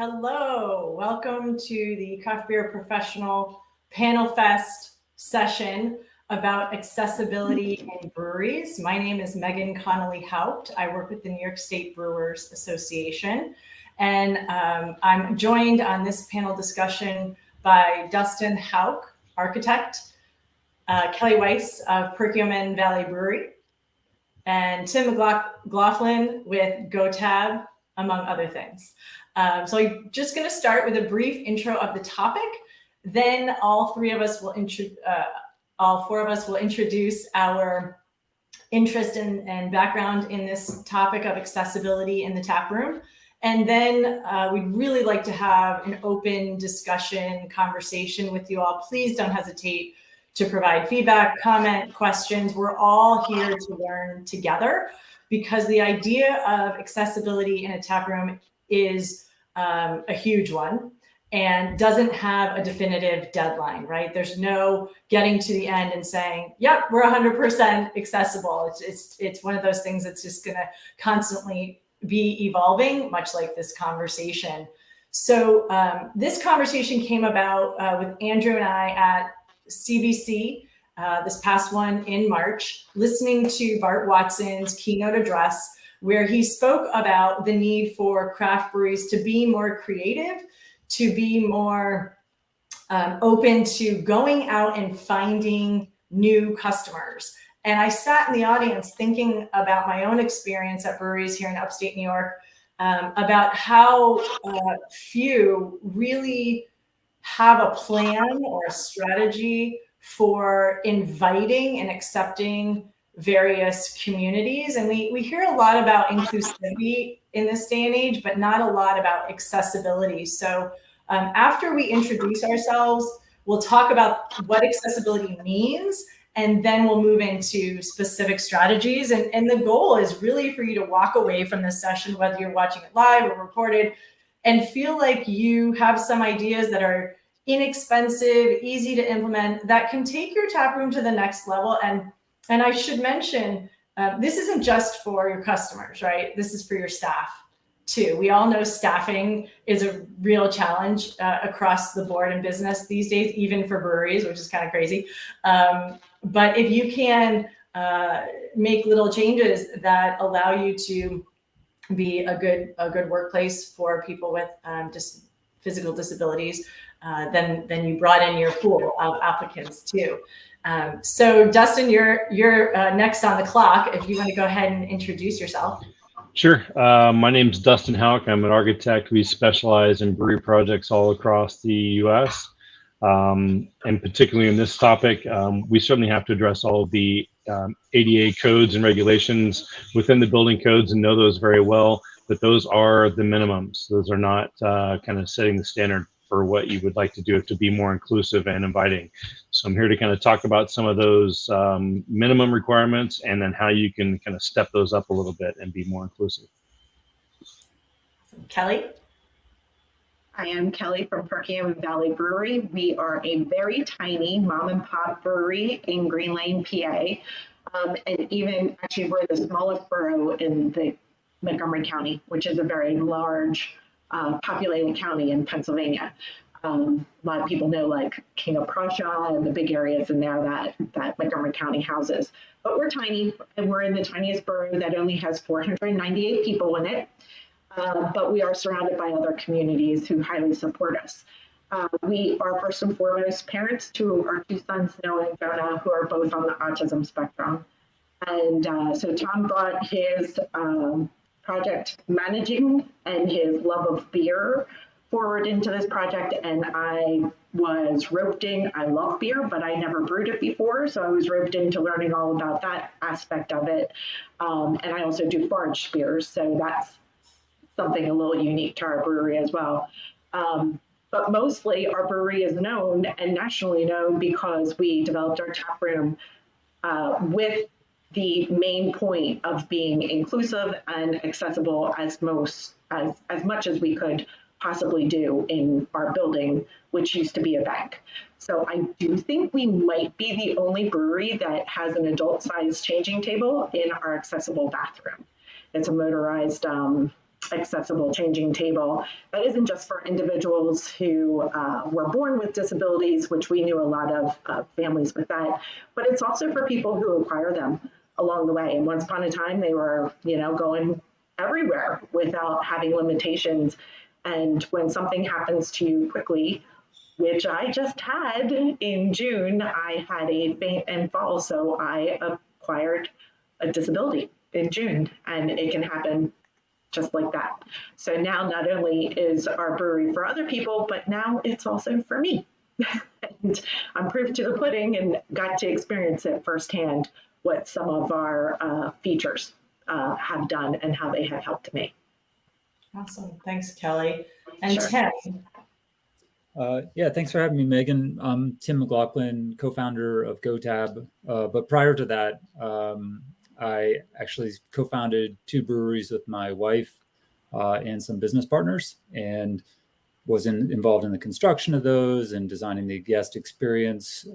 Hello, welcome to the Craft Beer Professional Panel Fest session about accessibility in breweries. My name is Megan Connolly Haupt. I work with the New York State Brewers Association, and I'm joined on this panel discussion by Dustin Houck, architect, Kelly Weiss of Perkiomen Valley Brewery, and Tim McLaughlin with GoTab, among other things. So I'm just going to start with a brief intro of the topic. Then all four of us will introduce our interest and background in this topic of accessibility in the tap room. And then we'd really like to have an open discussion, conversation with you all. Please don't hesitate to provide feedback, comment, questions. We're all here to learn together, because the idea of accessibility in a tap room is a huge one and doesn't have a definitive deadline, right? There's no getting to the end and saying, yep, we're 100% accessible. It's one of those things that's just gonna constantly be evolving, much like this conversation. So this conversation came about with Andrew and I at CBC, this past one in March, listening to Bart Watson's keynote address, where he spoke about the need for craft breweries to be more creative, to be more open to going out and finding new customers. And I sat in the audience thinking about my own experience at breweries here in upstate New York, about how few really have a plan or a strategy for inviting and accepting various communities. And we hear a lot about inclusivity in this day and age, but not a lot about accessibility. So after we introduce ourselves, we'll talk about what accessibility means, and then we'll move into specific strategies. And the goal is really for you to walk away from this session, whether you're watching it live or recorded, and feel like you have some ideas that are inexpensive, easy to implement, that can take your tap room to the next level. And I should mention, this isn't just for your customers, right? This is for your staff too. We all know staffing is a real challenge across the board in business these days, even for breweries, which is kind of crazy. But if you can make little changes that allow you to be a good workplace for people with just physical disabilities, then you brought in your pool of applicants too. So Dustin, you're next on the clock. If you want to go ahead and introduce yourself. Sure. My name is Dustin Houck. I'm an architect. We specialize in brewery projects all across the U.S. And particularly in this topic, we certainly have to address all of the ADA codes and regulations within the building codes and know those very well, but those are the minimums. Those are not kind of setting the standard for what you would like to do to be more inclusive and inviting. So I'm here to kind of talk about some of those minimum requirements, and then how you can kind of step those up a little bit and be more inclusive. Kelly? I am Kelly from Perkiomen Valley Brewery. We are a very tiny mom and pop brewery in Green Lane, PA. And even actually we're the smallest borough in the Montgomery County, which is a very large populated county in Pennsylvania. A lot of people know like King of Prussia and the big areas in there that Montgomery County houses. But we're tiny, and we're in the tiniest borough that only has 498 people in it. But we are surrounded by other communities who highly support us. We are first and foremost parents to our two sons, Noah and Jonah, who are both on the autism spectrum. And so Tom brought his project managing and his love of beer forward into this project, and I was roped in. I love beer, but I never brewed it before, so I was roped into learning all about that aspect of it. And I also do foraged beers, so that's something a little unique to our brewery as well. But mostly our brewery is known and nationally known because we developed our tap room with the main point of being inclusive and accessible as much as we could possibly do in our building, which used to be a bank. So I do think we might be the only brewery that has an adult size changing table in our accessible bathroom. It's a motorized accessible changing table that isn't just for individuals who were born with disabilities, which we knew a lot of families with that, but it's also for people who acquire them along the way. And once upon a time, they were, going everywhere without having limitations. And when something happens to you quickly, which I just had in June, I had a faint and fall, so I acquired a disability in June, and it can happen just like that. So now not only is our brewery for other people, but now it's also for me. And I'm proof to the pudding and got to experience it firsthand, what some of our features have done and how they have helped me. Awesome. Thanks, Kelly. And Sure. Tim. Yeah, thanks for having me, Megan. I'm Tim McLaughlin, co-founder of GoTab. But prior to that, I actually co-founded 2 breweries with my wife and some business partners, and was involved in the construction of those and designing the guest experience.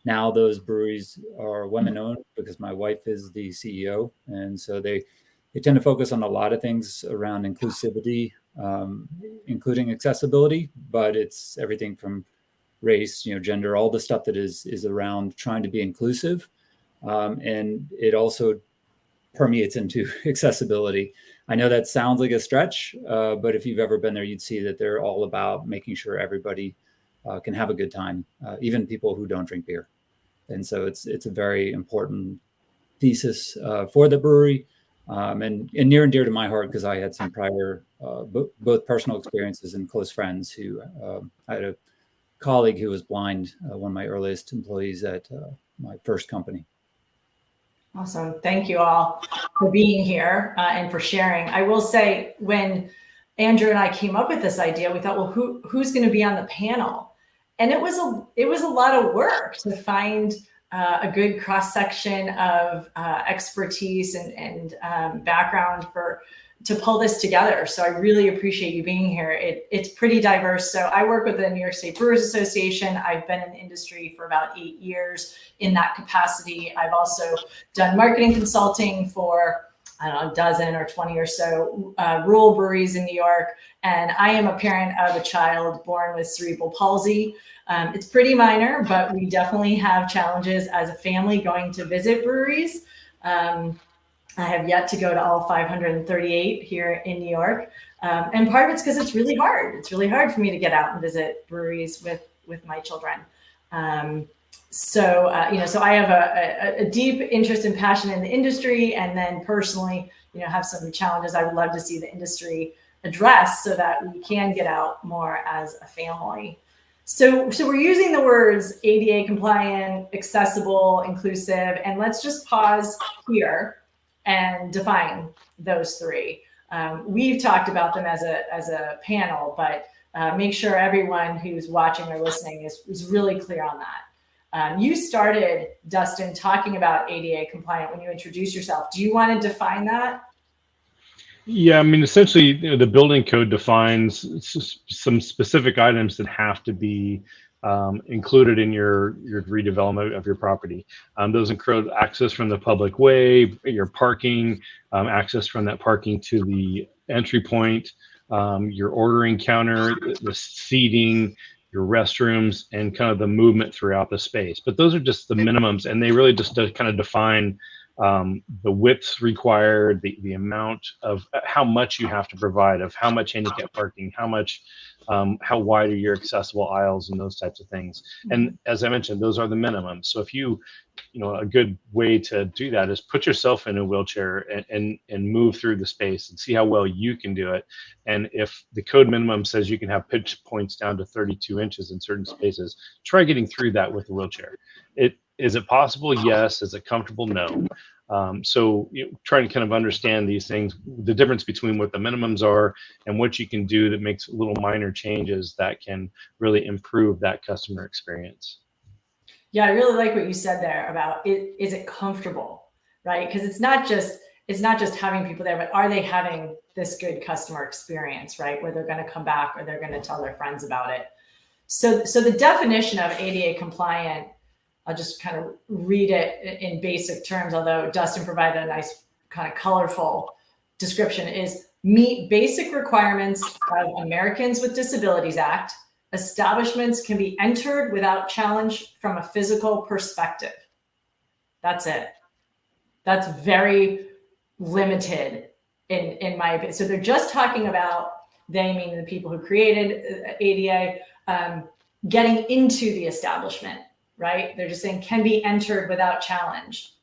Now those breweries are women-owned because my wife is the CEO, and so they tend to focus on a lot of things around inclusivity, including accessibility, but it's everything from race, gender, all the stuff that is around trying to be inclusive. And it also permeates into accessibility. I know that sounds like a stretch, but if you've ever been there, you'd see that they're all about making sure everybody can have a good time, even people who don't drink beer. And so it's a very important thesis for the brewery, and near and dear to my heart, because I had some prior both personal experiences and close friends who I had a colleague who was blind, one of my earliest employees at my first company. Awesome. Thank you all for being here and for sharing. I will say, when Andrew and I came up with this idea, we thought, well, who's going to be on the panel? And it was a lot of work to find a good cross section of expertise and background to pull this together. So I really appreciate you being here. It's pretty diverse. So I work with the New York State Brewers Association. I've been in the industry for about 8 years in that capacity. I've also done marketing consulting for, I don't know, a dozen or 20 or so rural breweries in New York. And I am a parent of a child born with cerebral palsy. It's pretty minor, but we definitely have challenges as a family going to visit breweries. I have yet to go to all 538 here in New York. And part of it's because it's really hard. It's really hard for me to get out and visit breweries with my children. So I have a deep interest and passion in the industry, and then personally, have some challenges I would love to see the industry address so that we can get out more as a family. So we're using the words ADA compliant, accessible, inclusive, and let's just pause here and define those 3. We've talked about them as a panel, but make sure everyone who's watching or listening is really clear on that. You started, Dustin, talking about ADA compliant when you introduced yourself. Do you want to define that? Yeah, I mean, essentially, the building code defines some specific items that have to be included in your redevelopment of your property. Those include access from the public way, your parking, access from that parking to the entry point, your ordering counter, the seating, your restrooms, and kind of the movement throughout the space. But those are just the minimums, and they really just kind of define the widths required, the amount of how much you have to provide, of how much handicap parking, how wide are your accessible aisles, and those types of things. And as I mentioned, those are the minimums. So if a good way to do that is put yourself in a wheelchair and move through the space and see how well you can do it. And if the code minimum says you can have pitch points down to 32 inches in certain spaces, try getting through that with a wheelchair. Is it possible? Yes. Is it comfortable? No. So trying to kind of understand these things, the difference between what the minimums are and what you can do that makes little minor changes that can really improve that customer experience. Yeah, I really like what you said there about is it comfortable, right? Because it's not just having people there, but are they having this good customer experience, right? Where they're going to come back or they're going to tell their friends about it. So the definition of ADA compliant, I'll just kind of read it in basic terms, although Dustin provided a nice kind of colorful description, is meet basic requirements of Americans with Disabilities Act. Establishments can be entered without challenge from a physical perspective. That's it. That's very limited in my opinion. So they're just talking about, they meaning the people who created ADA, getting into the establishment, right? They're just saying can be entered without challenge.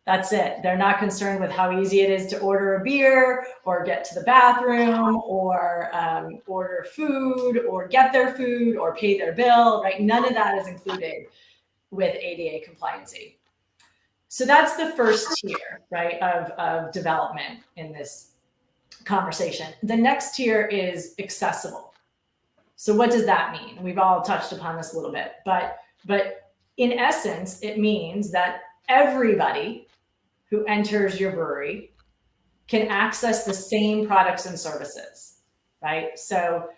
That's it. They're not concerned with how easy it is to order a beer or get to the bathroom or order food or get their food or pay their bill, right? None of that is included with ADA compliancy. So that's the first tier, right, of development in this conversation. The next tier is accessible. So what does that mean? We've all touched upon this a little bit, but in essence, it means that everybody who enters your brewery can access the same products and services, right? So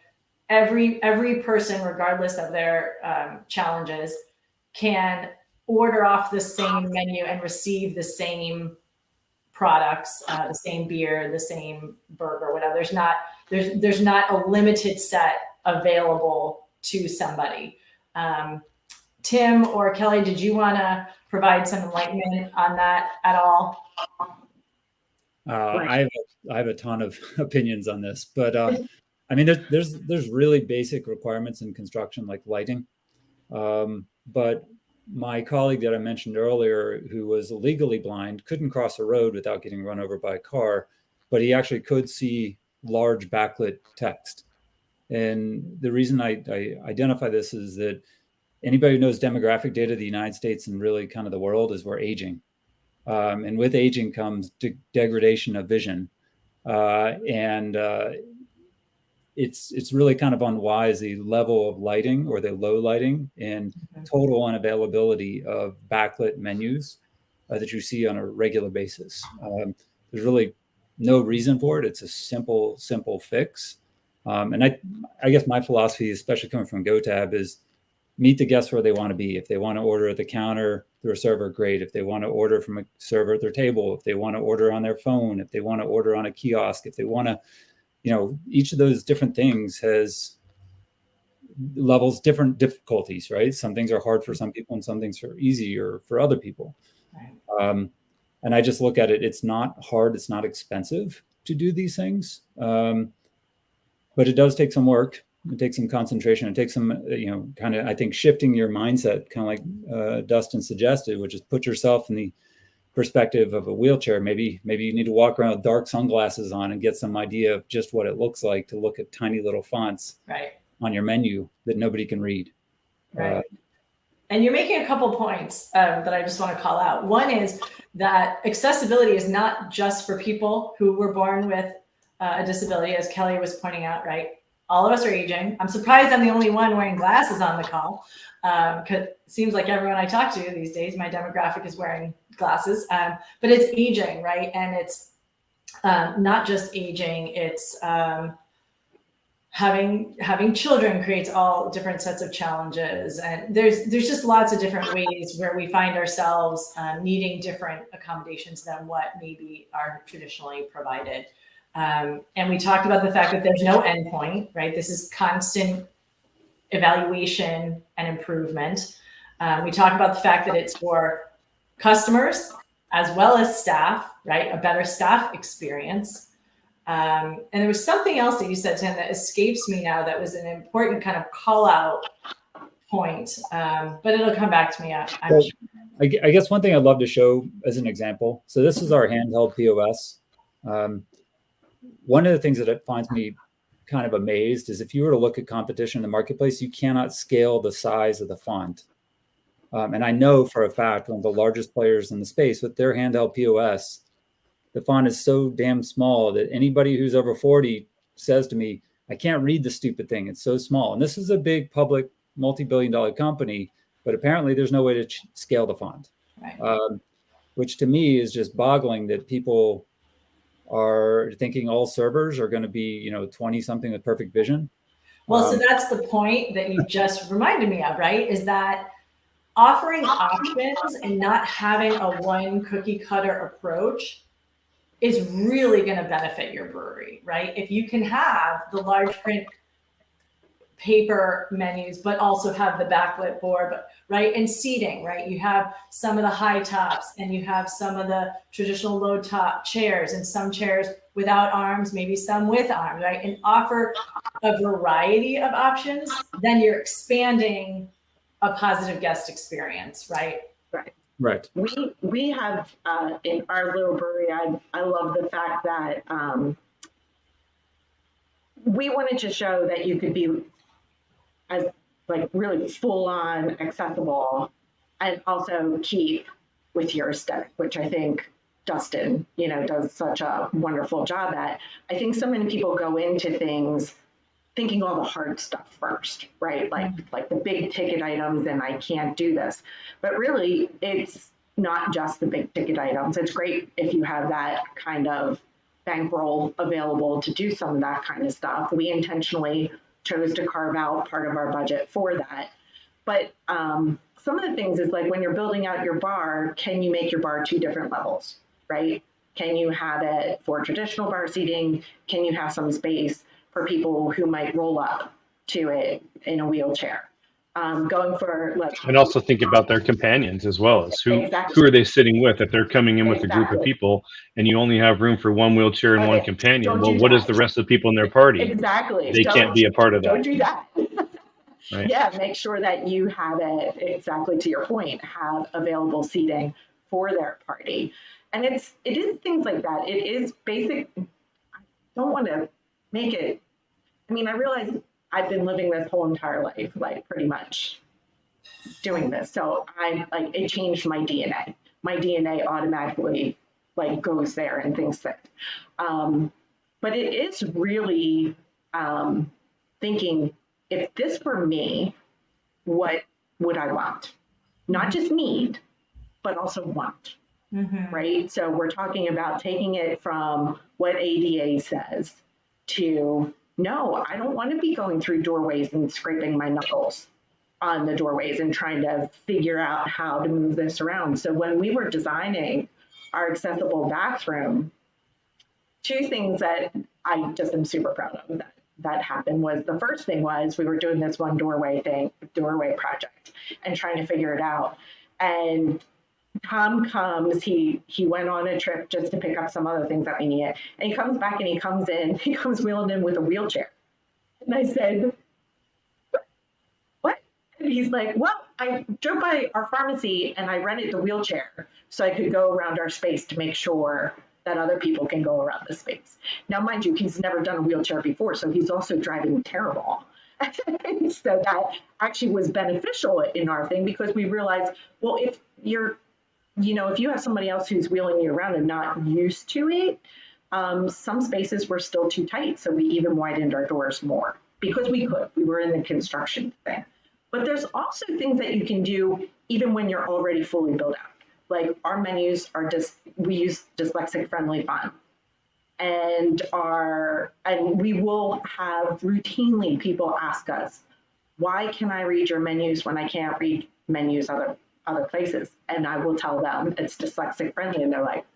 every person, regardless of their challenges, can order off the same menu and receive the same products, the same beer, the same burger, whatever. There's not a limited set available to somebody. Tim or Kelly, did you want to provide some enlightenment on that at all? I have a ton of opinions on this, but I mean, there's really basic requirements in construction like lighting, but my colleague that I mentioned earlier, who was legally blind, couldn't cross a road without getting run over by a car, but he actually could see large backlit text. And the reason I identify this is that anybody who knows demographic data of the United States and really kind of the world is we're aging. And with aging comes degradation of vision. It's really kind of unwise, the level of lighting or the low lighting and total unavailability of backlit menus that you see on a regular basis. There's really no reason for it. It's a simple fix. And I guess my philosophy, especially coming from GoTab, is meet the guests where they want to be. If they want to order at the counter through a server, great. If they want to order from a server at their table, if they want to order on their phone, if they want to order on a kiosk, if they want to, each of those different things has levels, different difficulties, right? Some things are hard for some people and some things are easier for other people. Right. And I just look at it, it's not hard, it's not expensive to do these things. But it does take some work. It takes some concentration. It takes some, kind of, I think, shifting your mindset, kind of like Dustin suggested, which is put yourself in the perspective of a wheelchair. Maybe you need to walk around with dark sunglasses on and get some idea of just what it looks like to look at tiny little fonts on your menu that nobody can read. Right. And you're making a couple points that I just want to call out. One is that accessibility is not just for people who were born with a disability, as Kelly was pointing out, right? All of us are aging. I'm surprised I'm the only one wearing glasses on the call, because it seems like everyone I talk to these days, my demographic is wearing glasses, but it's aging, right? And it's not just aging, it's having children creates all different sets of challenges. And there's just lots of different ways where we find ourselves needing different accommodations than what maybe are traditionally provided. And we talked about the fact that there's no endpoint, right? This is constant evaluation and improvement. We talked about the fact that it's for customers as well as staff, right? A better staff experience. And there was something else that you said, Tim, that escapes me now that was an important kind of call out point, but it'll come back to me. I'm sure. I guess one thing I'd love to show as an example. So this is our handheld POS. One of the things that it finds me kind of amazed is if you were to look at competition in the marketplace, you cannot scale the size of the font. And I know for a fact, one of the largest players in the space with their handheld POS, the font is so damn small that anybody who's over 40 says to me, I can't read the stupid thing. It's so small. And this is a big public multi-billion-dollar company, but apparently there's no way to scale the font, right. Which to me is just boggling that people are thinking all servers are going to be, 20 something with perfect vision. Well, so that's the point that you just reminded me of, right? Is that offering options and not having a one cookie cutter approach is really going to benefit your brewery, right? If you can have the large print paper menus, but also have the backlit board, right? And seating, right? You have some of the high tops and you have some of the traditional low top chairs and some chairs without arms, maybe some with arms, right? And offer a variety of options, then you're expanding a positive guest experience, right? Right. Right. We have in our little brewery, I love the fact that we wanted to show that you could be as like really full on accessible and also keep with your aesthetic, which I think Dustin, does such a wonderful job at. I think so many people go into things thinking all the hard stuff first, right? Like the big ticket items and I can't do this. But really, it's not just the big ticket items. It's great if you have that kind of bankroll available to do some of that kind of stuff. We intentionally chose to carve out part of our budget for that. But some of the things is like when you're building out your bar, can you make your bar 2 different levels, right? Can you have it for traditional bar seating? Can you have some space for people who might roll up to it in a wheelchair? Going for and also think about their companions as well as who are they sitting with if they're coming in with a group of people and you only have room for one wheelchair and one companion. Well, what is the rest of the people in their party? Exactly. They can't be a part of that. Don't do that. Right. Yeah, make sure that you have it, exactly to your point, have available seating for their party. And it is things like that. It is basic. I don't want to make it, I realize I've been living this whole entire life, like pretty much doing this. So it changed my DNA. My DNA automatically goes there and thinks that. But it is really thinking, if this were me, what would I want? Not just need, but also want, right? So we're talking about taking it from what ADA says to, no, I don't want to be going through doorways and scraping my knuckles on the doorways and trying to figure out how to move this around. So when we were designing our accessible bathroom, 2 things that I just am super proud of that happened was, the first thing was we were doing this one doorway project and trying to figure it out. And Tom comes, he went on a trip just to pick up some other things that we needed. And he comes back and he comes wheeling in with a wheelchair. And I said, what? And he's like, well, I drove by our pharmacy and I rented the wheelchair so I could go around our space to make sure that other people can go around the space. Now, mind you, he's never done a wheelchair before, so he's also driving terrible. So that actually was beneficial in our thing, because we realized, well, if if you have somebody else who's wheeling you around and not used to it, some spaces were still too tight. So we even widened our doors more because we were in the construction thing. But there's also things that you can do even when you're already fully built out. Like our menus are we use dyslexic friendly font. And we will have routinely people ask us, why can I read your menus when I can't read menus other places? And I will tell them it's dyslexic friendly. And they're like,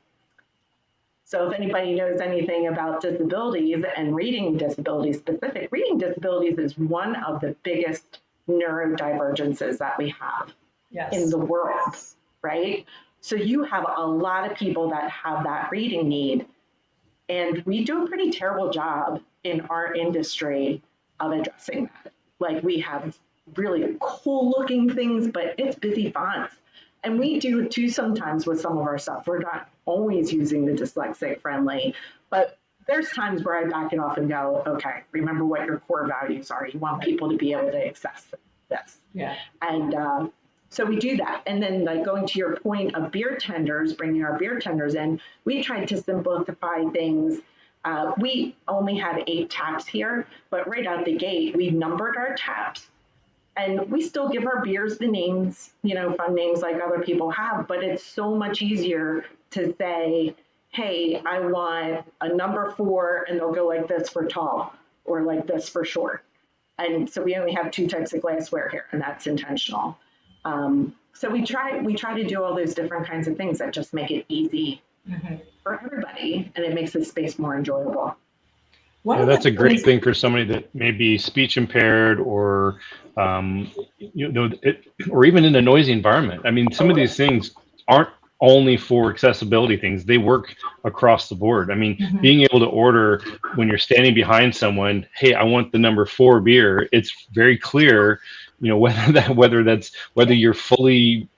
so if anybody knows anything about disabilities and reading disabilities, specific reading disabilities is one of the biggest neurodivergences that we have in the world, right? So you have a lot of people that have that reading need. And we do a pretty terrible job in our industry of addressing that. Like we have really cool looking things, but it's busy fonts. And we do too sometimes with some of our stuff. We're not always using the dyslexic friendly, but there's times where I back it off and go, okay, remember what your core values are. You want people to be able to access this. Yeah. And so we do that. And then going to your point of beer tenders, bringing our beer tenders in, we tried to simplify things. We only had 8 taps here, but right out the gate, we numbered our taps. And we still give our beers the names, fun names like other people have, but it's so much easier to say, hey, I want a number 4, and they'll go like this for tall or like this for short. And so we only have 2 types of glassware here, and that's intentional. So we try to do all those different kinds of things that just make it easy for everybody, and it makes the space more enjoyable. Yeah, that's a great thing for somebody that may be speech impaired or, or even in a noisy environment. I mean, some of these things aren't only for accessibility things; they work across the board. I mean, being able to order when you're standing behind someone, "Hey, I want the number 4 beer." It's very clear, whether you're fully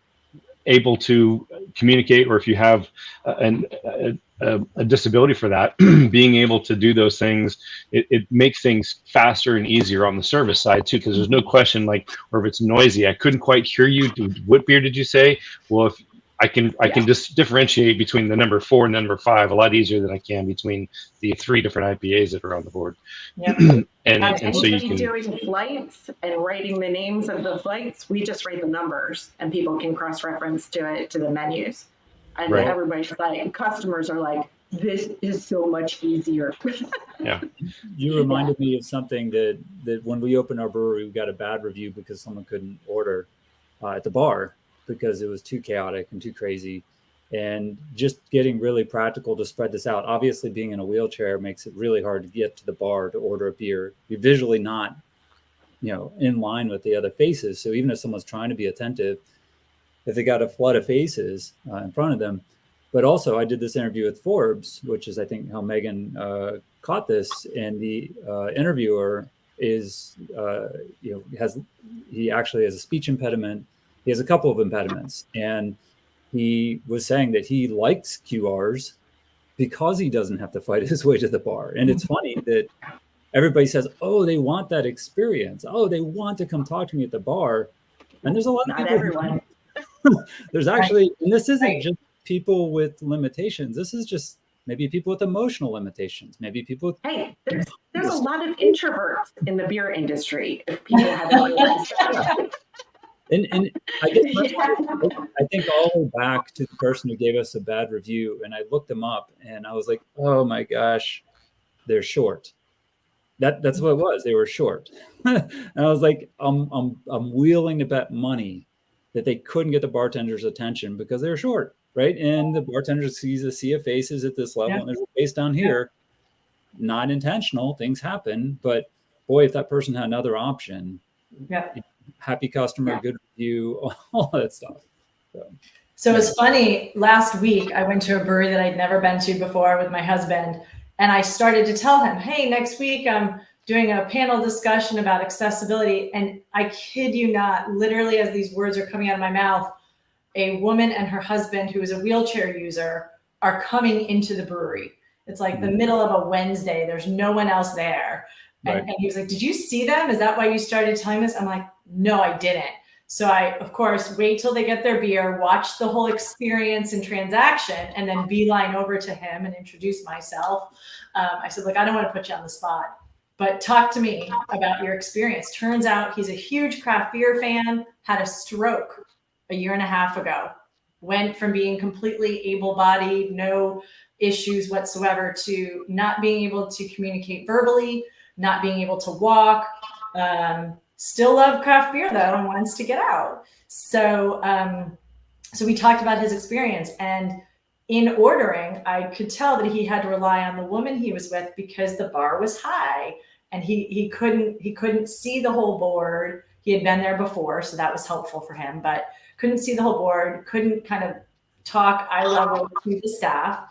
able to communicate or if you have a disability for that, being able to do those things, it makes things faster and easier on the service side too, because there's no question, like, or if it's noisy, I couldn't quite hear you. What beer did you say? Well, if I can just differentiate between the number 4 and number 5 a lot easier than I can between the 3 different IPAs that are on the board. Yep. and so you can doing flights and writing the names of the flights, we just write the numbers and people can cross-reference to it to the menus. And Right. everybody's like, customers are like, this is so much easier. Yeah. You reminded me of something that when we opened our brewery, we got a bad review because someone couldn't order at the bar because it was too chaotic and too crazy. And just getting really practical to spread this out. Obviously, being in a wheelchair makes it really hard to get to the bar to order a beer. You're visually not, in line with the other faces. So even if someone's trying to be attentive, if they got a flood of faces in front of them. But also, I did this interview with Forbes, which is, I think, how Megan caught this. And the interviewer is, he actually has a speech impediment. He has a couple of impediments. And he was saying that he likes QRs because he doesn't have to fight his way to the bar. And it's funny that everybody says, oh, they want that experience. Oh, they want to come talk to me at the bar. And there's a lot of people. Everyone. There's actually, and this isn't just people with limitations. This is just maybe people with emotional limitations. Maybe people with. Hey, there's a lot of introverts in the beer industry. If people haven't realized that. And I guess I think all the way back to the person who gave us a bad review, and I looked them up, and I was like, oh my gosh, they're short. That's what it was. They were short, and I was like, I'm willing to bet money that they couldn't get the bartender's attention because they're short, right? And the bartender sees a sea of faces at this level, and there's a face down here. Not intentional, things happen, but boy, if that person had another option, happy customer, good review, all that stuff. So it's funny, last week I went to a brewery that I'd never been to before with my husband, and I started to tell him, hey, next week I'm doing a panel discussion about accessibility. And I kid you not, literally as these words are coming out of my mouth, a woman and her husband, who is a wheelchair user, are coming into the brewery. It's like the middle of a Wednesday. There's no one else there. And he was like, did you see them? Is that why you started telling this? I'm like, no, I didn't. So I, of course, wait till they get their beer, watch the whole experience and transaction, and then beeline over to him and introduce myself. I said, look, I don't want to put you on the spot, but talk to me about your experience. Turns out he's a huge craft beer fan, had a stroke a year and a half ago, went from being completely able-bodied, no issues whatsoever, to not being able to communicate verbally, not being able to walk, still love craft beer though, and wants to get out. So, so we talked about his experience, and in ordering, I could tell that he had to rely on the woman he was with because the bar was high and he couldn't see the whole board. He had been there before, so that was helpful for him, but couldn't see the whole board, couldn't kind of talk eye level to the staff.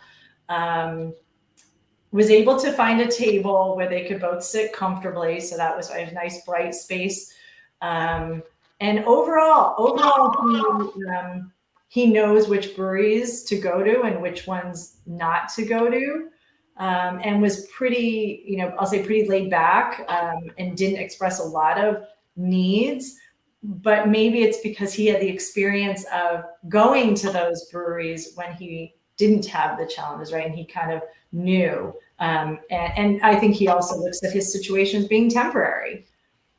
Was able to find a table where they could both sit comfortably. So that was a nice bright space. And overall, he knows which breweries to go to and which ones not to go to. And was pretty, I'll say pretty laid back, and didn't express a lot of needs. But maybe it's because he had the experience of going to those breweries when he didn't have the challenges, right? And he kind of knew. And I think he also looks at his situation as being temporary.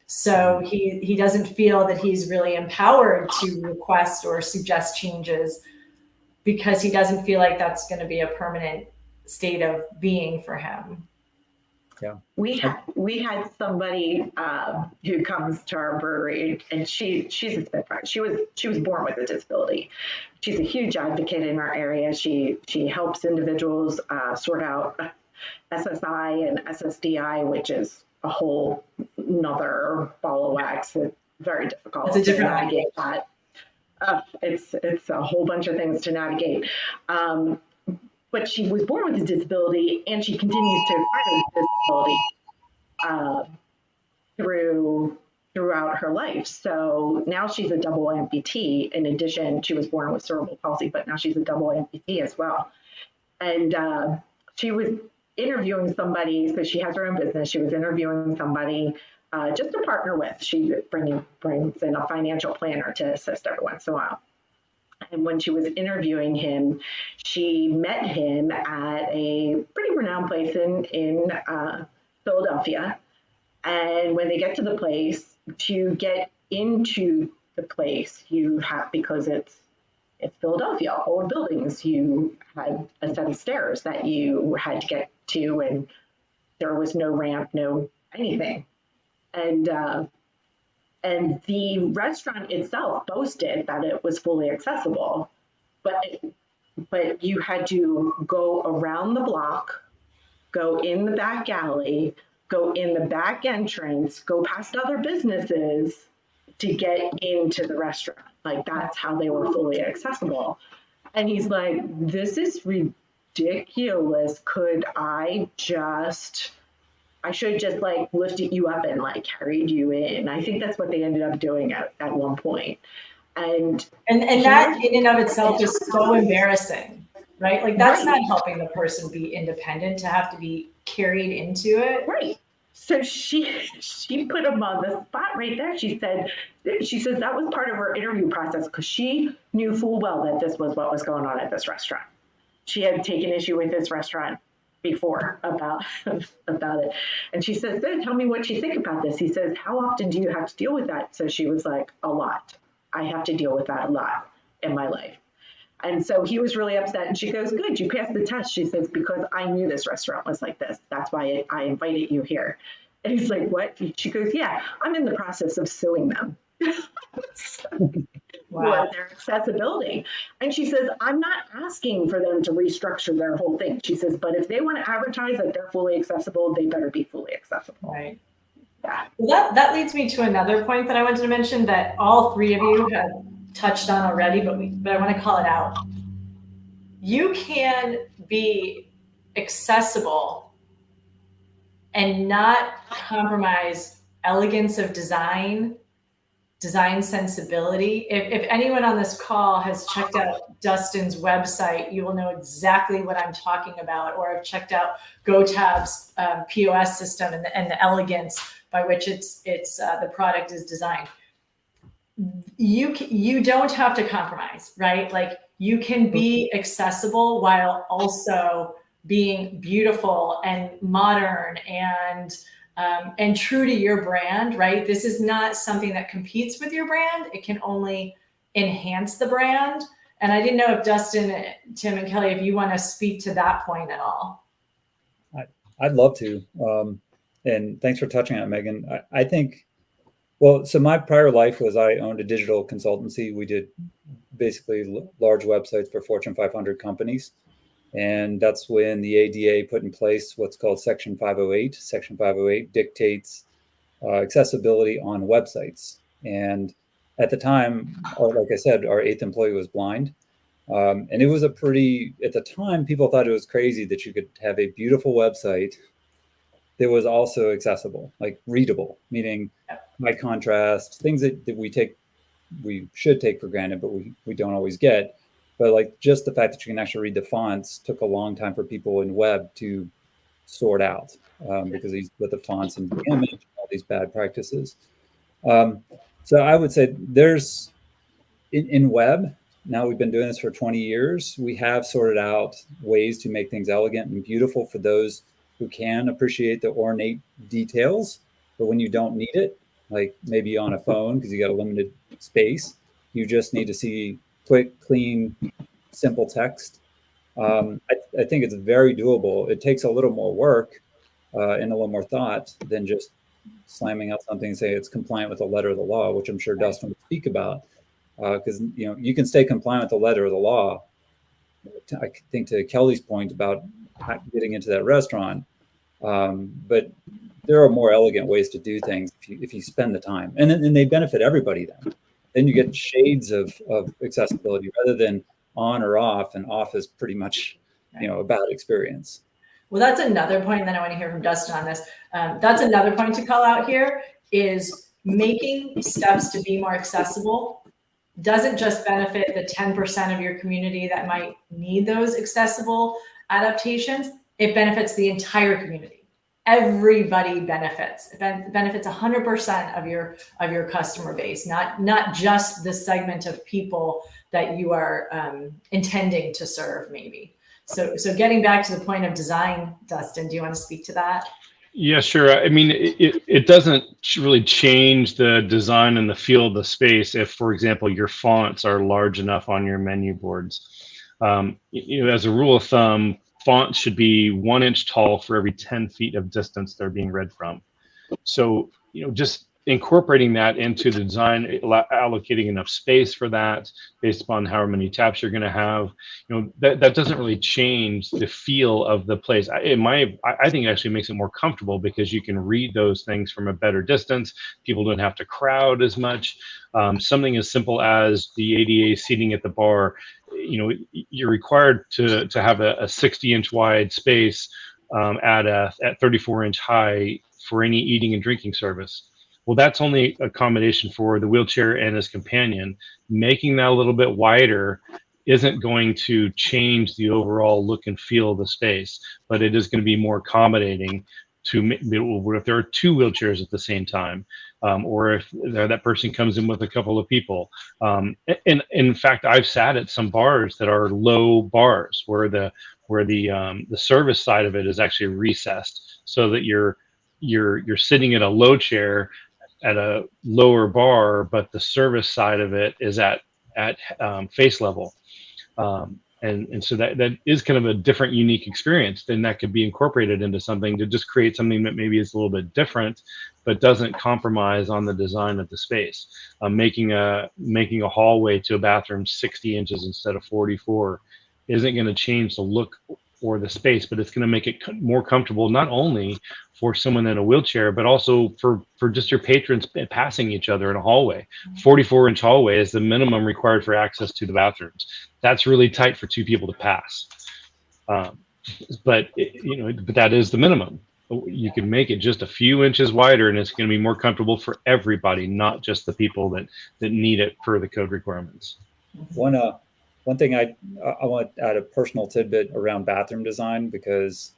So he doesn't feel that he's really empowered to request or suggest changes because he doesn't feel like that's going to be a permanent state of being for him. Yeah. We had somebody who comes to our brewery, and she's a spitfire. She was born with a disability. She's a huge advocate in our area. She helps individuals sort out SSI and SSDI, which is a whole nother ball of wax. It's very difficult It's a different to navigate that. It's a whole bunch of things to navigate. But she was born with a disability, and she continues to acquire this disability throughout her life. So now she's a double amputee. In addition, she was born with cerebral palsy, but now she's a double amputee as well. And she was interviewing somebody, so she has her own business. She was interviewing somebody just to partner with. She brings in a financial planner to assist every once in a while. And when she was interviewing him, she met him at a pretty renowned place in Philadelphia. And when they get to the place, to get into the place, you have, because it's Philadelphia, old buildings, you had a set of stairs that you had to get to, and there was no ramp, no anything. And the restaurant itself boasted that it was fully accessible, but you had to go around the block, go in the back alley, go in the back entrance, go past other businesses to get into the restaurant. Like, that's how they were fully accessible. And he's like, this is ridiculous. I should just like lifted you up and like carried you in. I think that's what they ended up doing at one point. And that in and of itself is so embarrassing, right? Like, that's right. not helping the person be independent to have to be carried into it. Right. So she put him on the spot right there. She says that was part of her interview process, because she knew full well that this was what was going on at this restaurant. She had taken issue with this restaurant before about it. And she says, so tell me what you think about this. He says, how often do you have to deal with that? So she was like, a lot. I have to deal with that a lot in my life. And so he was really upset. And she goes, good, you passed the test. She says, because I knew this restaurant was like this. That's why I invited you here. And he's like, what? She goes, yeah, I'm in the process of suing them. Wow. For their accessibility. And she says, I'm not asking for them to restructure their whole thing. She says, but if they want to advertise that they're fully accessible, they better be fully accessible. Right. Yeah. Well, that leads me to another point that I wanted to mention that all three of you have touched on already, but I want to call it out. You can be accessible and not compromise elegance of design sensibility. If anyone on this call has checked out Dustin's website, you will know exactly what I'm talking about, or have checked out GoTab's POS system and the elegance by which the product is designed. You don't have to compromise, right? Like, you can be accessible while also being beautiful and modern and true to your brand, right? This is not something that competes with your brand. It can only enhance the brand. And I didn't know if Dustin, Tim, and Kelly, if you want to speak to that point at all. I'd love to. And thanks for touching on it, Megan. I think, well, so my prior life was I owned a digital consultancy. We did basically large websites for Fortune 500 companies. And that's when the ADA put in place what's called Section 508. Section 508 dictates accessibility on websites. And at the time, like I said, our 8th employee was blind. And it was at the time, people thought it was crazy that you could have a beautiful website that was also accessible, like readable, meaning high contrast, things that we should take for granted, but we don't always get. But like just the fact that you can actually read the fonts took a long time for people in web to sort out because with the fonts and the image, all these bad practices. So I would say there's in web, now we've been doing this for 20 years. We have sorted out ways to make things elegant and beautiful for those who can appreciate the ornate details. But when you don't need it, like maybe on a phone because you got a limited space, you just need to see quick, clean, simple text. I think it's very doable. It takes a little more work and a little more thought than just slamming out something and say it's compliant with the letter of the law, which I'm sure Dustin will speak about. Because you can stay compliant with the letter of the law. I think to Kelly's point about getting into that restaurant, but there are more elegant ways to do things if you spend the time, and they benefit everybody. Then you get shades of accessibility rather than on or off, and off is pretty much a bad experience. Well, that's another point, and then I want to hear from Dustin on this. That's another point to call out here is making steps to be more accessible doesn't just benefit the 10% of your community that might need those accessible adaptations. It benefits the entire community. Everybody benefits. It benefits 100% of your customer base, not just the segment of people that you are intending to serve, maybe. So getting back to the point of design, Dustin, do you want to speak to that? Yeah, sure. I mean, it doesn't really change the design and the feel of the space if, for example, your fonts are large enough on your menu boards. As a rule of thumb, fonts should be 1 inch tall for every 10 feet of distance they're being read from. So, just incorporating that into the design, allocating enough space for that based upon however many taps you're going to have, that doesn't really change the feel of the place. I think it actually makes it more comfortable because you can read those things from a better distance. People don't have to crowd as much. Something as simple as the ADA seating at the bar, you're required to have a 60-inch wide space at 34-inch high for any eating and drinking service. Well, that's only accommodation for the wheelchair and his companion. Making that a little bit wider isn't going to change the overall look and feel of the space, but it is going to be more accommodating if there are 2 wheelchairs at the same time, or if that person comes in with a couple of people. And in fact, I've sat at some bars that are low bars where the service side of it is actually recessed, so that you're sitting at a low chair at a lower bar, but the service side of it is at face level. And so that is kind of a different, unique experience. Then that could be incorporated into something to just create something that maybe is a little bit different, but doesn't compromise on the design of the space. Making a hallway to a bathroom 60 inches instead of 44 isn't going to change the look or the space, but it's going to make it more comfortable, not only for someone in a wheelchair, but also for just your patrons passing each other in a hallway. 44-inch hallway is the minimum required for access to the bathrooms. That's really tight for 2 people to pass. But that is the minimum. You can make it just a few inches wider, and it's going to be more comfortable for everybody, not just the people that need it for the code requirements. One thing I want to add a personal tidbit around bathroom design, because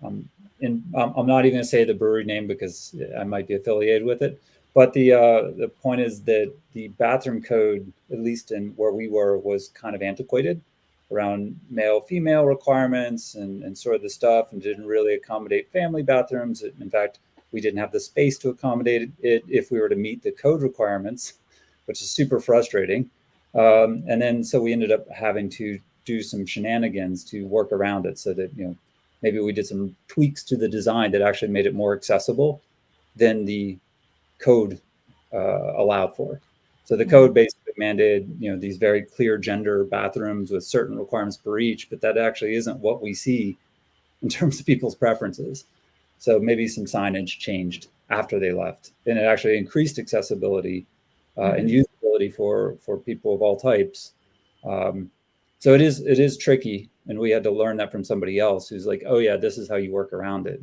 I'm not even going to say the brewery name because I might be affiliated with it. But the point is that the bathroom code, at least in where we were, was kind of antiquated around male-female requirements and sort of the stuff, and didn't really accommodate family bathrooms. In fact, we didn't have the space to accommodate it if we were to meet the code requirements, which is super frustrating. And then so we ended up having to do some shenanigans to work around it, so that maybe we did some tweaks to the design that actually made it more accessible than the code allowed for. So the code basically mandated these very clear gender bathrooms with certain requirements for each, but that actually isn't what we see in terms of people's preferences. So maybe some signage changed after they left, and it actually increased accessibility and usability for people of all types. So it is tricky, and we had to learn that from somebody else who's like, oh yeah, this is how you work around it.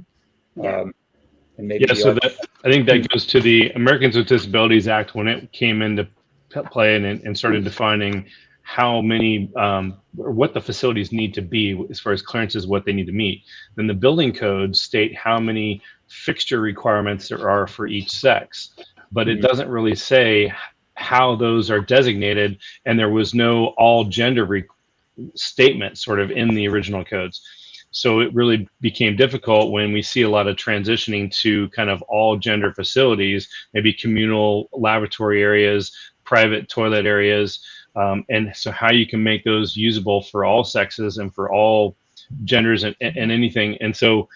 And maybe I think that goes to the Americans with Disabilities Act when it came into play and started defining how many what the facilities need to be as far as clearances, what they need to meet. Then the building codes state how many fixture requirements there are for each sex, but it doesn't really say how those are designated, and there was no all gender statement sort of in the original codes. So it really became difficult when we see a lot of transitioning to kind of all gender facilities, maybe communal lavatory areas, private toilet areas, and so how you can make those usable for all sexes and for all genders and anything. And so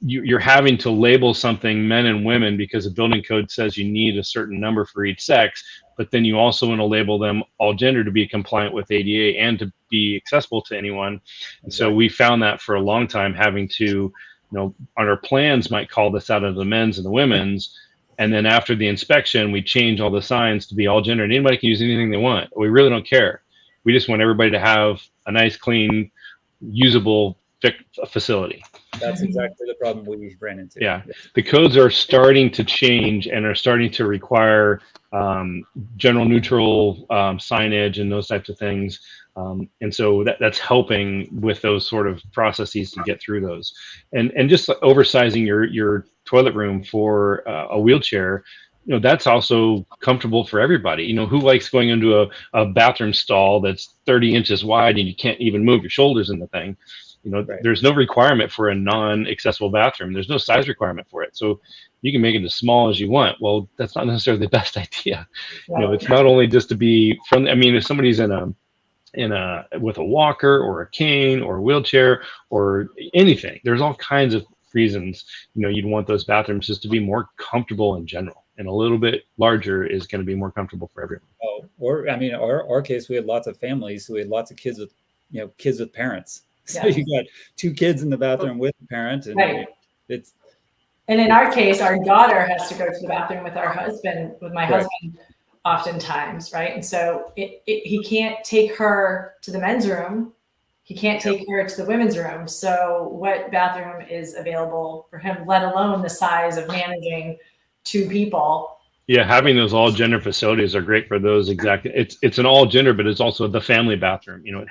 you're having to label something men and women because the building code says you need a certain number for each sex, but then you also want to label them all gender to be compliant with ADA and to be accessible to anyone. And so we found that for a long time, having to, on our plans might call this out of the men's and the women's. And then after the inspection, we change all the signs to be all gender, and anybody can use anything they want. We really don't care. We just want everybody to have a nice, clean, usable facility. That's exactly the problem we ran into. Yeah, the codes are starting to change and are starting to require general neutral signage and those types of things. And so that's helping with those sort of processes to get through those. And just oversizing your toilet room for a wheelchair, that's also comfortable for everybody. Who likes going into a bathroom stall that's 30 inches wide and you can't even move your shoulders in the thing? Right. There's no requirement for a non-accessible bathroom. There's no size requirement for it. So you can make it as small as you want. Well, that's not necessarily the best idea. Right. It's not only just to be if somebody's with a walker or a cane or a wheelchair or anything, there's all kinds of reasons, you'd want those bathrooms just to be more comfortable in general, and a little bit larger is going to be more comfortable for everyone. Oh, or our case, we had lots of families, so we had lots of kids with parents. So you got two kids in the bathroom with a parent, and right. And in our case, our daughter has to go to the bathroom with my husband, oftentimes, right? And so he can't take her to the men's room. He can't take her to the women's room. So what bathroom is available for him, let alone the size of managing two people? Yeah, having those all gender facilities are great for those exactly. It's an all gender, but it's also the family bathroom. It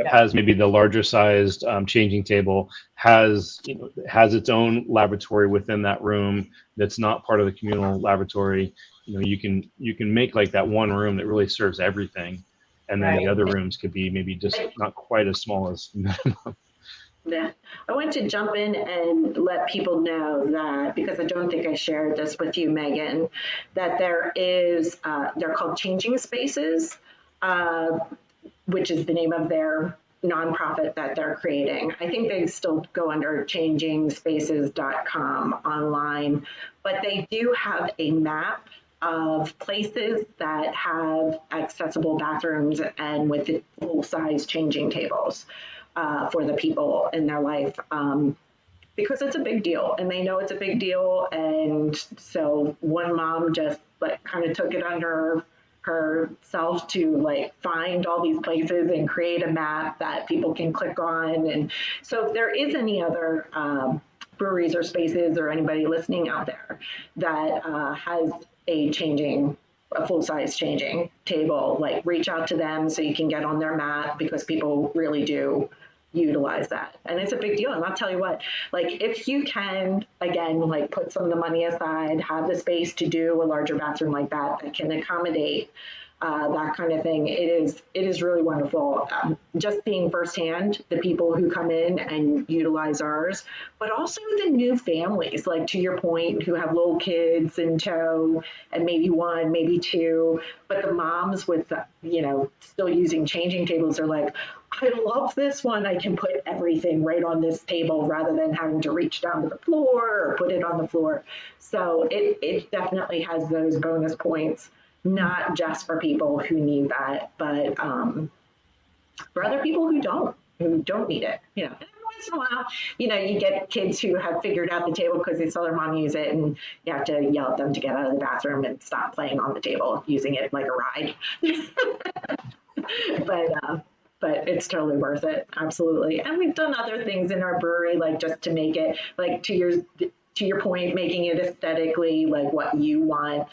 has maybe the larger sized changing table, has its own laboratory within that room that's not part of the communal laboratory. You can make like that one room that really serves everything, and then the other rooms could be maybe just not quite as small as minimum. Yeah, I want to jump in and let people know that, because I don't think I shared this with you, Megan, that they're called Changing Spaces, which is the name of their nonprofit that they're creating. I think they still go under changingspaces.com online, but they do have a map of places that have accessible bathrooms and with full-size changing tables. For the people in their life, because it's a big deal, and they know it's a big deal. And so one mom just kind of took it under herself to find all these places and create a map that people can click on. And so if there is any other breweries or spaces or anybody listening out there that has a full-size changing table, reach out to them so you can get on their map, because people really do utilize that. And it's a big deal. And I'll tell you what, if you can, again, put some of the money aside, have the space to do a larger bathroom like that can accommodate that kind of thing, it is really wonderful. Just seeing firsthand the people who come in and utilize ours, but also the new families, to your point, who have little kids in tow, and maybe one, maybe two, but the moms with, still using changing tables are like, I love this one. I can put everything right on this table rather than having to reach down to the floor or put it on the floor. So it definitely has those bonus points, not just for people who need that, but for other people who don't need it. And every once in a while, you get kids who have figured out the table because they saw their mom use it, and you have to yell at them to get out of the bathroom and stop playing on the table, using it like a ride. But it's totally worth it. Absolutely. And we've done other things in our brewery, just to make it, to your point, making it aesthetically what you want.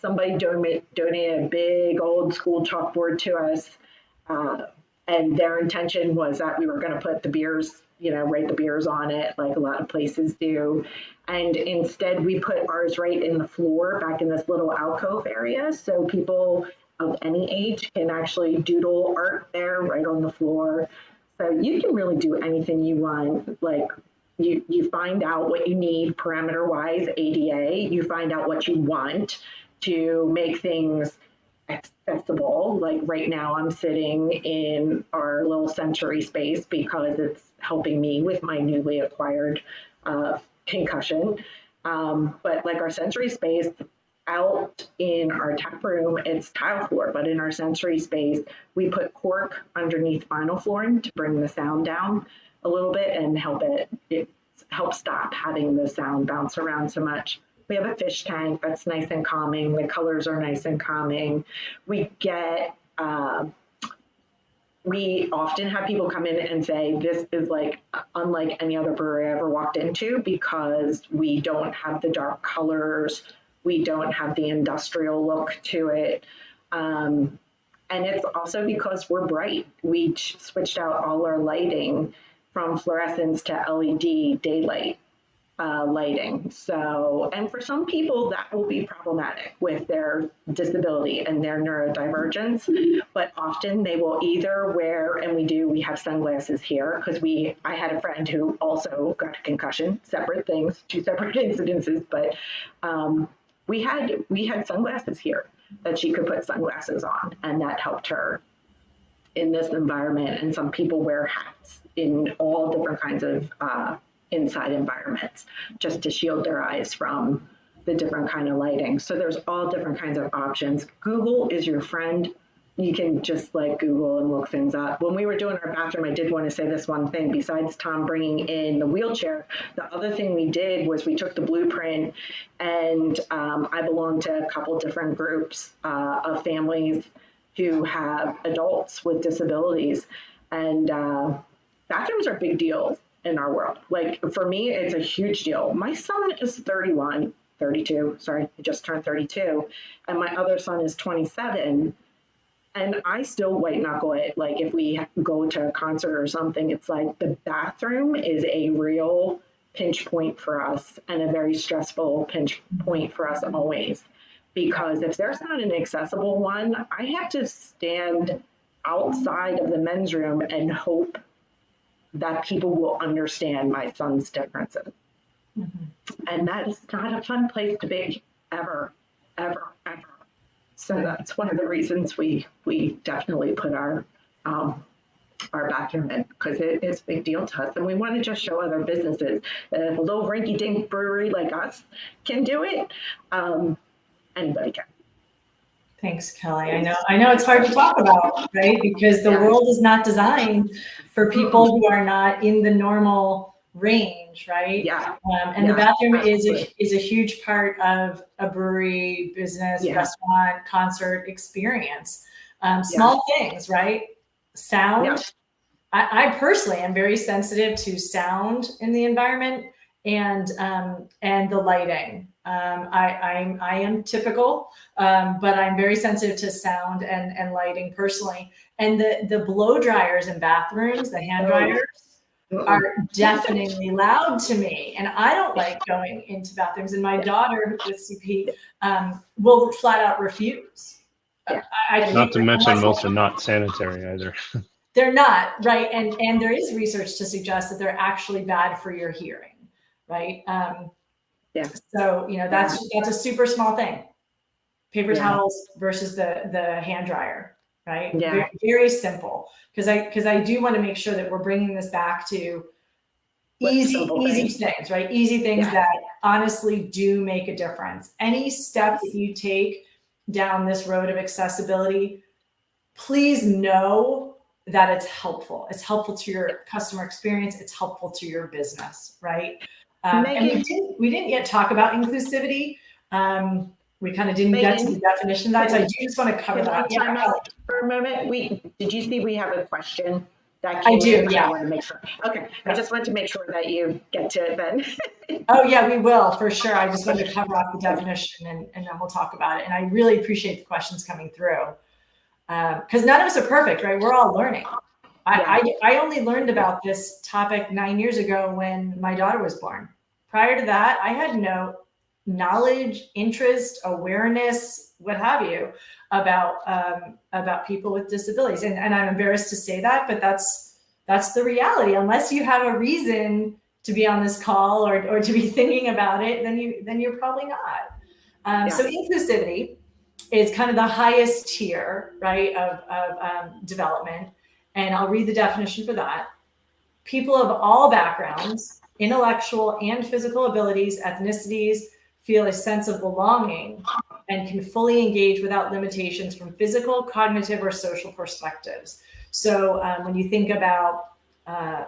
Somebody donated a big old school chalkboard to us, and their intention was that we were going to put the beers, write the beers on it, like a lot of places do. And instead, we put ours right in the floor, back in this little alcove area, so people of any age can actually doodle art there right on the floor. So you can really do anything you want. You find out what you need parameter wise, ADA, you find out what you want to make things accessible. Like right now, I'm sitting in our little sensory space because it's helping me with my newly acquired concussion. But like our sensory space out in our tap room, it's tile floor, but in our sensory space, we put cork underneath vinyl flooring to bring the sound down a little bit and it helps stop having the sound bounce around so much. We have a fish tank that's nice and calming. The colors are nice and calming. We often have people come in and say, this is like unlike any other brewery I ever walked into because we don't have the dark colors. We don't have the industrial look to it. And it's also because we're bright. We switched out all our lighting from fluorescence to LED daylight lighting. So, and for some people that will be problematic with their disability and their neurodivergence, but often they will either wear, and we have sunglasses here because I had a friend who also got a concussion, separate things, two separate incidences, but we had sunglasses here that she could put sunglasses on, and that helped her in this environment. And some people wear hats in all different kinds of inside environments just to shield their eyes from the different kind of lighting. So there's all different kinds of options. Google is your friend. You can just like Google and look things up. When we were doing our bathroom, I did want to say this one thing. Besides Tom bringing in the wheelchair, the other thing we did was we took the blueprint, and I belong to a couple different groups of families who have adults with disabilities, and bathrooms are a big deal in our world. Like for me, it's a huge deal. My son is 32, sorry, he just turned 32, and my other son is 27. And I still white knuckle it. Like if we go to a concert or something, it's like the bathroom is a real pinch point for us and a very stressful pinch point for us always. Because if there's not an accessible one, I have to stand outside of the men's room and hope that people will understand my son's differences. Mm-hmm. And that is not a fun place to be, ever, ever, ever. So that's one of the reasons we definitely put our bathroom in, because it's a big deal to us. And we want to just show other businesses that if a little rinky-dink brewery like us can do it, anybody can. Thanks, Kelly. I know it's hard to talk about, right? Because the world is not designed for people who are not in the normal range, right? Yeah. And the bathroom is a huge part of a brewery, business, restaurant, concert experience. Small things, right? Sound. Yeah. I personally am very sensitive to sound in the environment and the lighting. I am typical, but I'm very sensitive to sound and lighting personally. And the blow dryers in bathrooms, the hand dryers, are definitely loud to me. And I don't like going into bathrooms. And my daughter with CP will flat out refuse. Not to mention most are not sanitary either. They're not, right? And there is research to suggest that they're actually bad for your hearing, right? So, that's a super small thing. Paper towels versus the hand dryer, right? Yeah. Very, very simple. Because I do want to make sure that we're bringing this back to easy things, right? Easy things that honestly do make a difference. Any step that you take down this road of accessibility, please know that it's helpful. It's helpful to your customer experience. It's helpful to your business, right? And we didn't yet talk about inclusivity. We kind of didn't get to the definition of that. So I do just want to cover that. For a moment, did you see we have a question that came in? I want to make sure. Okay, I just want to make sure that you get to it then. Oh yeah, we will for sure. I just wanted to cover off the definition and then we'll talk about it. And I really appreciate the questions coming through because none of us are perfect, right? We're all learning. I only learned about this topic 9 years ago when my daughter was born. Prior to that, I had no knowledge, interest, awareness, what have you, about people with disabilities. And I'm embarrassed to say that, but that's the reality. Unless you have a reason to be on this call or to be thinking about it, then you're probably not. So inclusivity is kind of the highest tier, right, of development. And I'll read the definition for that. People of all backgrounds, intellectual and physical abilities, ethnicities, feel a sense of belonging and can fully engage without limitations from physical, cognitive, or social perspectives. So when you think about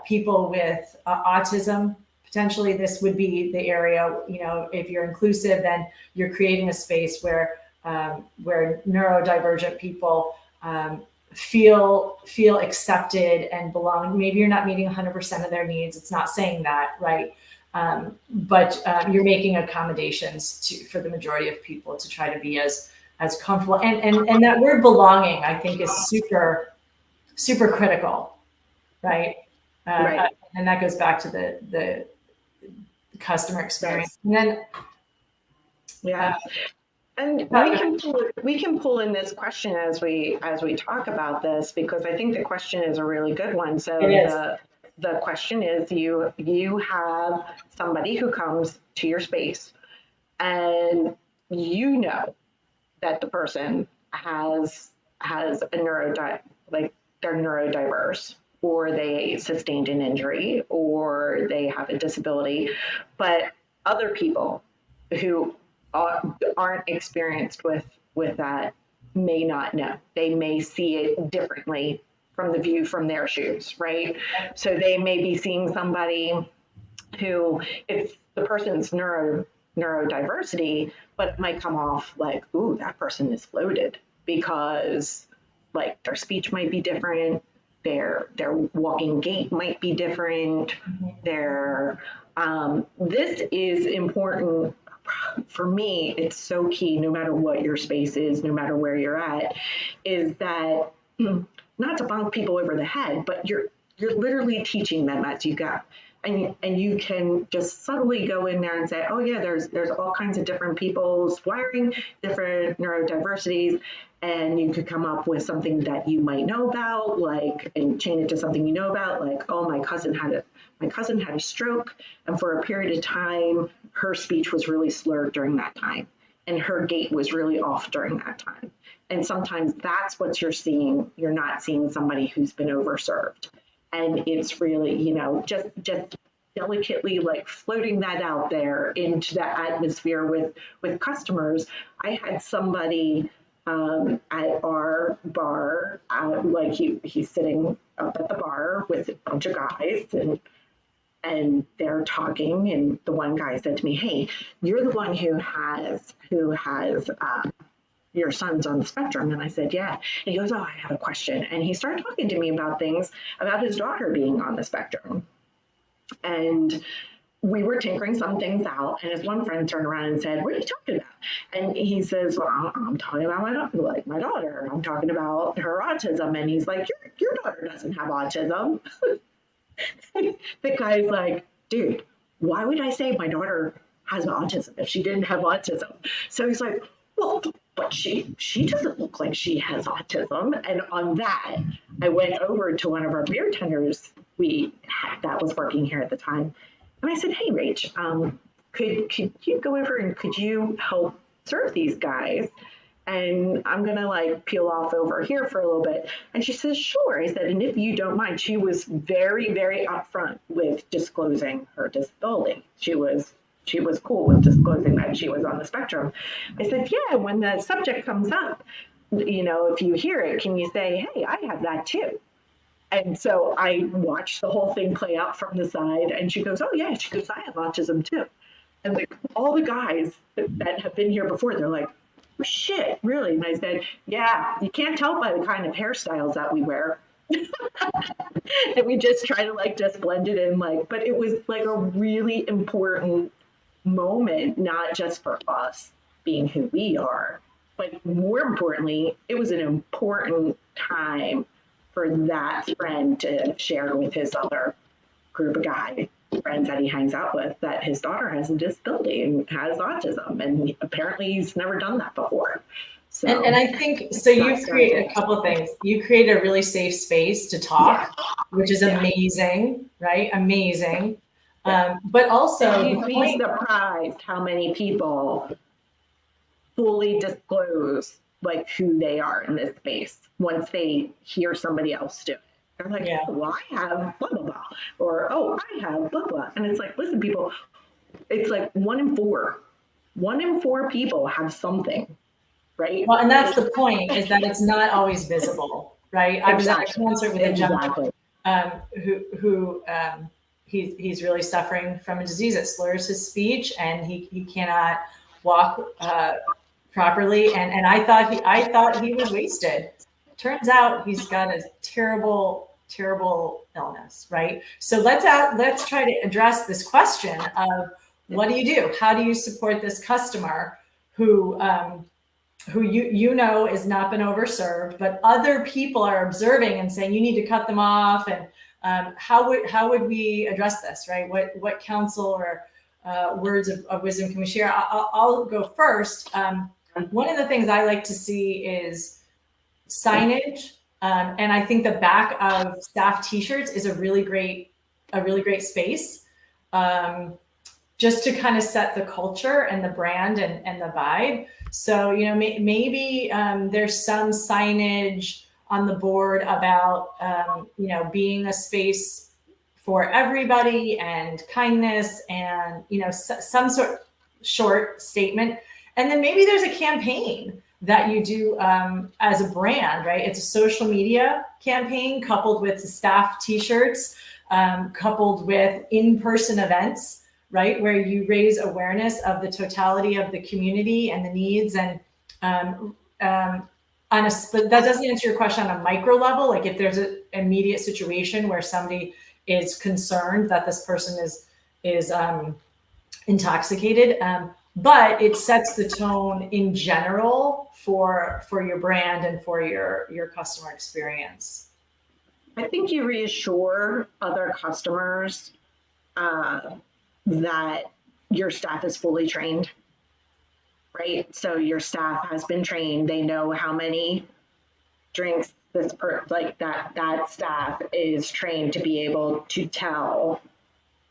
people with autism, potentially this would be the area, you know, if you're inclusive, then you're creating a space where neurodivergent people feel accepted and belong. Maybe you're not meeting 100% of their needs. It's not saying that, right? But you're making accommodations for the majority of people to try to be as comfortable. And that word belonging, I think, is super critical, right? Right. And that goes back to the customer experience. And then, yeah. And we can pull in this question as we talk about this, because I think the question is a really good one. So the question is, you have somebody who comes to your space, and you know that the person has a like they're neurodiverse, or they sustained an injury, or they have a disability, but other people who aren't experienced with that may not know. They may see it differently from the view from their shoes, right? So they may be seeing somebody who, if the person's neurodiversity, but it might come off like, ooh, that person is floated, because like their speech might be different, their walking gait might be different, this is important. For me, it's so key, no matter what your space is, no matter where you're at, is that not to bonk people over the head, but you're literally teaching them as you go. And you can just subtly go in there and say, oh yeah, there's all kinds of different people's wiring, different neurodiversities, and you could come up with something that you might know about, like, and chain it to something you know about, like, oh, my cousin had a stroke, and for a period of time, her speech was really slurred during that time, and her gait was really off during that time. And sometimes that's what you're seeing. You're not seeing somebody who's been overserved. And it's really, you know, just delicately like floating that out there into that atmosphere with customers. I had somebody at our bar, like he's sitting up at the bar with a bunch of guys, and they're talking, and the one guy said to me, hey, you're the one who has your son's on the spectrum. And I said, yeah. And he goes, oh, I have a question. And he started talking to me about things about his daughter being on the spectrum. And we were tinkering some things out. And his one friend turned around and said, what are you talking about? And he says, well, I'm talking about my daughter. I'm talking about her autism. And he's like, your daughter doesn't have autism. The guy's like, dude, why would I say my daughter has autism if she didn't have autism? So he's like, well, but she doesn't look like she has autism. And on that, I went over to one of our beer tenders that was working here at the time. And I said, hey, Rach, could you go over and could you help serve these guys? And I'm going to like peel off over here for a little bit. And she says, sure. I said, and if you don't mind, she was very, very upfront with disclosing her disability. She was cool with disclosing that she was on the spectrum. I said, yeah, when the subject comes up, you know, if you hear it, can you say, hey, I have that too? And so I watched the whole thing play out from the side, and she goes, oh yeah, she goes, I have autism too. And like all the guys that have been here before, they're like, oh, shit, really? And I said, yeah, you can't tell by the kind of hairstyles that we wear. And we just try to like just blend it in, like, but it was like a really important moment, not just for us being who we are, but more importantly, it was an important time for that friend to share with his other group of friends that he hangs out with that his daughter has a disability and has autism, and apparently he's never done that before. So, and I think so. You've created a couple of things. You created a really safe space to talk, which is amazing, right? Amazing. But also, you'd be surprised how many people fully disclose like who they are in this space once they hear somebody else do it. They're like, Yeah. oh, well, I have blah, blah, blah. Or, oh, I have blah, blah. And it's like, listen, people, it's like 1 in 4. 1 in 4 people have something, right? Well, and that's the point, is that it's not always visible, right? I was at a concert with a gentleman who he's really suffering from a disease that slurs his speech, and he cannot walk properly. And I thought he was wasted. Turns out he's got a terrible illness, right? So let's try to address this question of, what do you do? How do you support this customer who you know has not been overserved, but other people are observing and saying you need to cut them off? And how would we address this, right? What counsel or words of wisdom can we share? I'll go first. One of the things I like to see is signage, and I think the back of staff T-shirts is a really great space, just to kind of set the culture and the brand and the vibe. So, you know, maybe there's some signage on the board about, you know, being a space for everybody and kindness, and, you know, some sort of short statement. And then maybe there's a campaign that you do as a brand, right? It's a social media campaign coupled with the staff T-shirts, coupled with in-person events, right, where you raise awareness of the totality of the community and the needs. And that doesn't answer your question on a micro level. Like if there's an immediate situation where somebody is concerned that this person is intoxicated, but it sets the tone in general for your brand and for your customer experience. I think you reassure other customers that your staff is fully trained, right? So your staff has been trained. They know how many drinks that staff is trained to be able to tell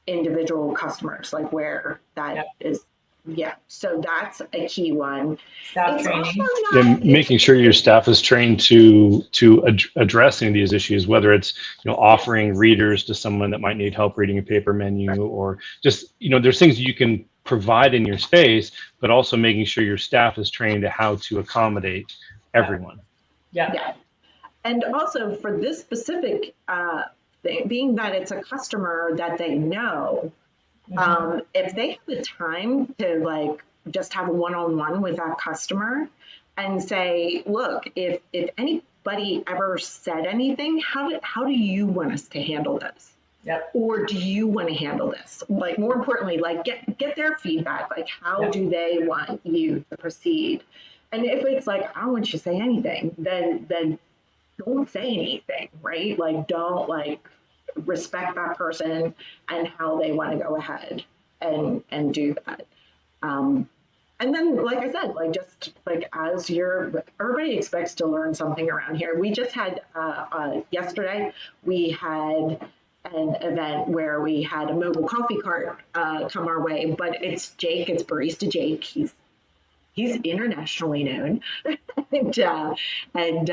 individual customers like where that is. Yeah, so that's a key one. Staff training. And making sure your staff is trained to addressing these issues, whether it's, you know, offering readers to someone that might need help reading a paper menu, or just, you know, there's things you can provide in your space, but also making sure your staff is trained to how to accommodate everyone. Yeah. And also for this specific thing, being that it's a customer that they know, if they have the time to like just have a one-on-one with that customer and say, look, if anybody ever said anything, how do you want us to handle this? Yep. Or do you want to handle this? Like, more importantly, like get their feedback. Like, how do they want you to proceed? And if it's like, I don't want you to say anything, then don't say anything, right? Like, don't respect that person and how they want to go ahead and do that. And then, like I said, like just like everybody expects to learn something around here. We just had yesterday, we had an event where we had a mobile coffee cart come our way, but it's Barista Jake. He's internationally known, and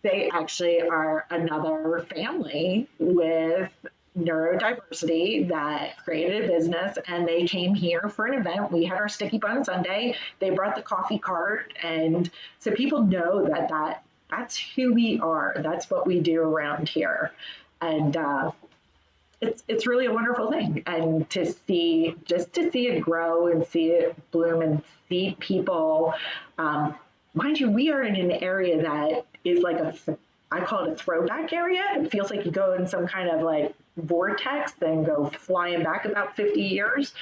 they actually are another family with neurodiversity that created a business, and they came here for an event. We had our sticky bun Sunday. They brought the coffee cart, and so people know that's who we are. That's what we do around here, and it's really a wonderful thing. And to see it grow and see it bloom and see people. Mind you, we are in an area that is like I call it a throwback area. It feels like you go in some kind of like vortex and go flying back about 50 years.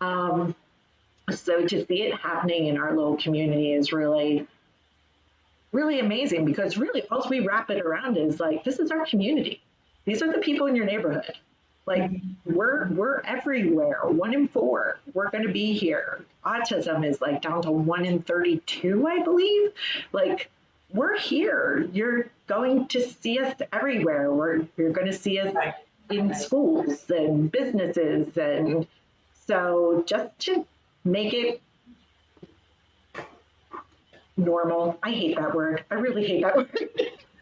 So to see it happening in our little community is really, really amazing, because really all we wrap it around is like, this is our community. These are the people in your neighborhood. Like we're everywhere. 1 in 4, we're going to be here. Autism is like down to 1 in 32, I believe. Like, we're here. You're going to see us everywhere. You're going to see us in schools and businesses. And so just to make it normal. I hate that word. I really hate that word.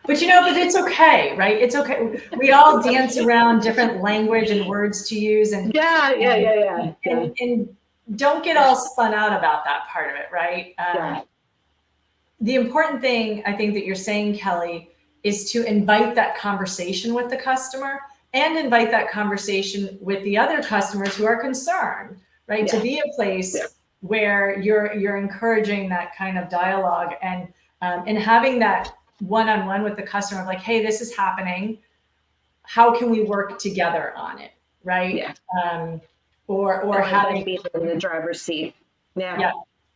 But but it's okay, right? It's okay. We all dance around different language and words to use, and and don't get all spun out about that part of it, right? The important thing I think that you're saying, Kelly, is to invite that conversation with the customer and invite that conversation with the other customers who are concerned, right? To be a place where you're encouraging that kind of dialogue and having that one-on-one with the customer of like, hey, this is happening. How can we work together on it, right? Or having be in the driver's seat. Yeah.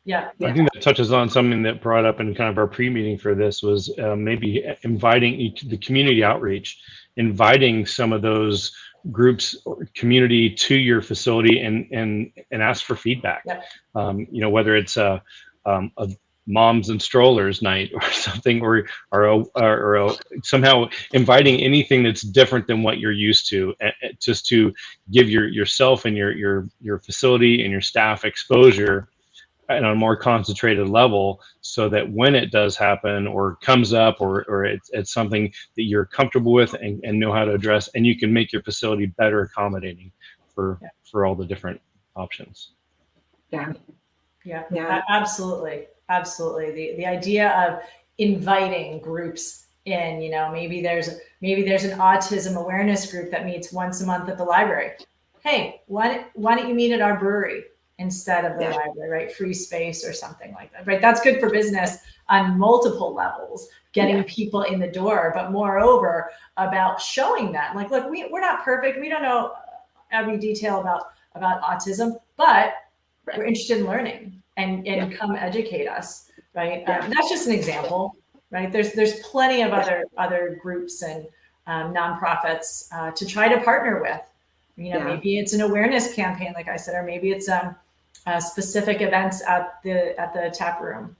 I think that touches on something that brought up in kind of our pre-meeting for this was maybe inviting the community outreach, inviting some of those groups or community to your facility and ask for feedback. Whether it's a moms and strollers night or something, or somehow inviting anything that's different than what you're used to, just to give yourself and your facility and your staff exposure on a more concentrated level, so that when it does happen or comes up or it's something that you're comfortable with and know how to address, and you can make your facility better accommodating for all the different options. Absolutely. The idea of inviting groups in, maybe there's an autism awareness group that meets once a month at the library. Hey, why don't you meet at our brewery instead of the library, right? Free space or something like that, right? That's good for business on multiple levels, getting people in the door, but moreover about showing that, like, look, we're not perfect. We don't know every detail about autism, but we're interested in learning and come educate us, right? That's just an example, right? There's plenty of other groups and nonprofits to try to partner with. Maybe it's an awareness campaign, like I said, or maybe it's specific events at the tap room.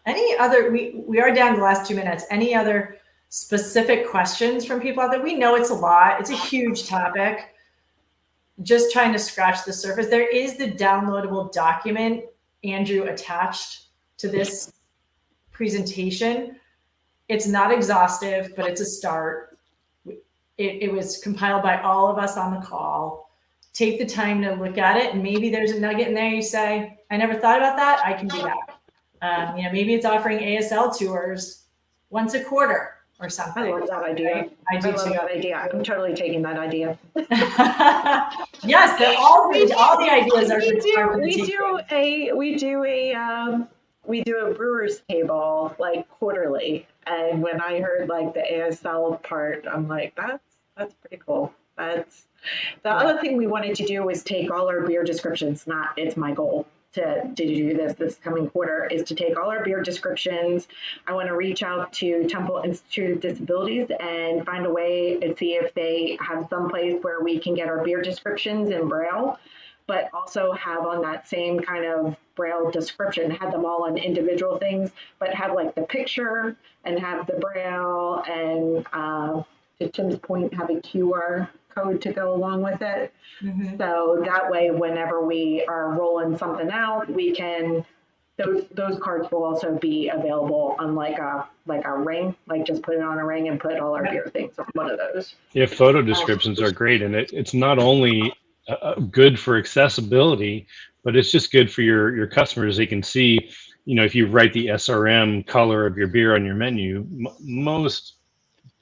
Any other? We are down to the last 2 minutes. Any other specific questions from people out there? We know it's a lot. It's a huge topic. Just trying to scratch the surface. There is the downloadable document, Andrew, attached to this presentation. It's not exhaustive, but it's a start. It was compiled by all of us on the call. Take the time to look at it, and maybe there's a nugget in there you say, I never thought about that. I can do that. Maybe it's offering ASL tours once a quarter or something. I love that idea. Right? I love that idea. I'm totally taking that idea. Yes, all the ideas are. We do a brewer's table like quarterly, and when I heard like the ASL part, I'm like, that's pretty cool. That's the other thing we wanted to do was take all our beer descriptions. It's my goal to do this coming quarter, is to take all our beer descriptions. I want to reach out to Temple Institute of Disabilities and find a way and see if they have some place where we can get our beer descriptions in Braille, but also have on that same kind of Braille description, have them all on individual things, but have like the picture and have the Braille and to Tim's point, have a QR code to go along with it. Mm-hmm. So that way, whenever we are rolling something out, we can, those cards will also be available on like a ring, like just put it on a ring and put all our beer things on one of those. Yeah, photo descriptions are great. And it's not only good for accessibility, but it's just good for your customers. They can see, if you write the SRM color of your beer on your menu, most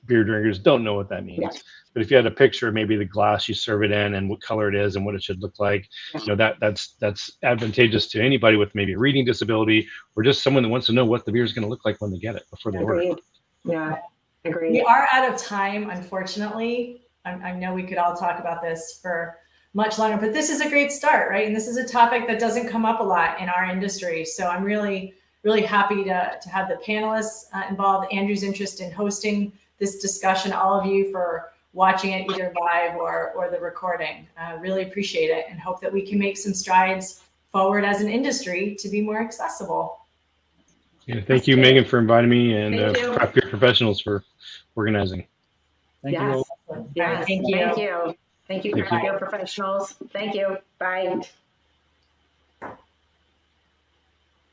beer drinkers don't know what that means. Yeah. But if you had a picture of maybe the glass you serve it in and what color it is and what it should look like, that's advantageous to anybody with maybe a reading disability or just someone that wants to know what the beer is going to look like when they get it before they order it. Yeah, agreed. We are out of time, unfortunately. I know we could all talk about this for much longer, but this is a great start, right? And this is a topic that doesn't come up a lot in our industry. So I'm really, really happy to have the panelists involved, Andrew's interest in hosting this discussion, all of you for watching it either live or the recording. Really appreciate it and hope that we can make some strides forward as an industry to be more accessible. Yeah, thank you, Megan, for inviting me, and Craft Beer Professionals for organizing. Thank you. Yes, thank you. Thank you, Craft Beer Professionals. Thank you. Bye.